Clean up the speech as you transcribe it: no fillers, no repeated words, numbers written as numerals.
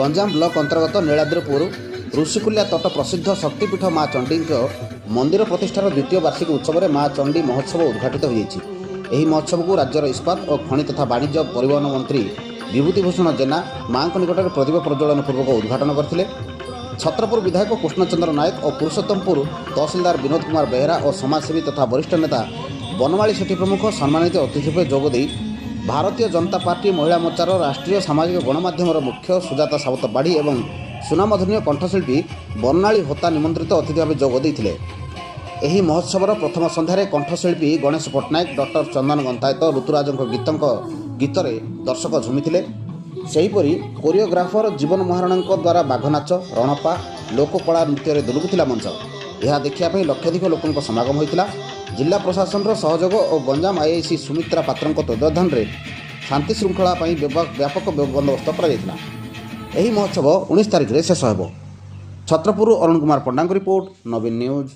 Ganjam block अंतर्गत नीलाद्रिपुर ऋषिकुल्या तट प्रसिद्ध शक्तिपीठ माँ चंडी मंदिर प्रतिष्ठार द्वितीय वार्षिक उत्सव में माँ चंडी महोत्सव उद्घाटित हो महोत्सव को राज्यर इस्पात और खनि तथा वाणिज्य परिवहन मंत्री विभूतिभूषण जेना माँ निकट में प्रदीप प्रज्वलन पूर्वक उद्घाटन करते। छत्रपुर विधायक कृष्णचंद्र नायक और पुरुषोत्तमपुर तहसिलदार विनोद कुमार बेहरा और समाजसेवी तथा वरिष्ठ नेता बनमाली सेठी प्रमुख सम्मानित अतिथि रूपे जोगदे भारतीय जनता पार्टी महिला मोर्चार राष्ट्रीय सामाजिक गणमाध्यम मुख्य सुजाता सावतबाड़ी और सुनामधन्य कंठशिल्पी बर्णाली होता निमंत्रित अतिथि भाव जोगदे। ଏହି ମହୋତ୍ସବର ପ୍ରଥମ ସନ୍ଧ୍ୟାରେ କଣ୍ଠଶିଳ୍ପୀ ଗଣେଶ ପଟ୍ଟନାୟକ, ଡକ୍ଟର ଚନ୍ଦନ ଗନ୍ତାୟତ, ଋତୁରାଜଙ୍କ ଗୀତରେ ଦର୍ଶକ ଝୁମିଥିଲେ। ସେହିପରି କୋରିଓଗ୍ରାଫର ଜୀବନ ମହାରଣାଙ୍କ ଦ୍ୱାରା ବାଘନାଚ, ରଣପା, ଲୋକକଳା ନୃତ୍ୟରେ ଦୁଲୁକୁଥିଲା ମଞ୍ଚ। ଏହା ଦେଖିବା ପାଇଁ ଲକ୍ଷାଧିକ ଲୋକଙ୍କ ସମାଗମ ହୋଇଥିଲା। ଜିଲ୍ଲା ପ୍ରଶାସନର ସହଯୋଗ ଓ ଗଞ୍ଜାମ ଆଇଆଇସି ସୁମିତ୍ରା ପାତ୍ରଙ୍କ ତତ୍ତ୍ୱାବଧାନରେ ଶାନ୍ତି ଶୃଙ୍ଖଳା ପାଇଁ ବ୍ୟାପକ ବନ୍ଦୋବସ୍ତ କରାଯାଇଥିଲା। ଏହି ମହୋତ୍ସବ 19 ତାରିଖରେ ଶେଷ ହେବ। ଛତ୍ରପୁରରୁ ଅରୁଣ କୁମାର ପଣ୍ଡାଙ୍କ ରିପୋର୍ଟ, ନବୀନ ନ୍ୟୁଜ୍।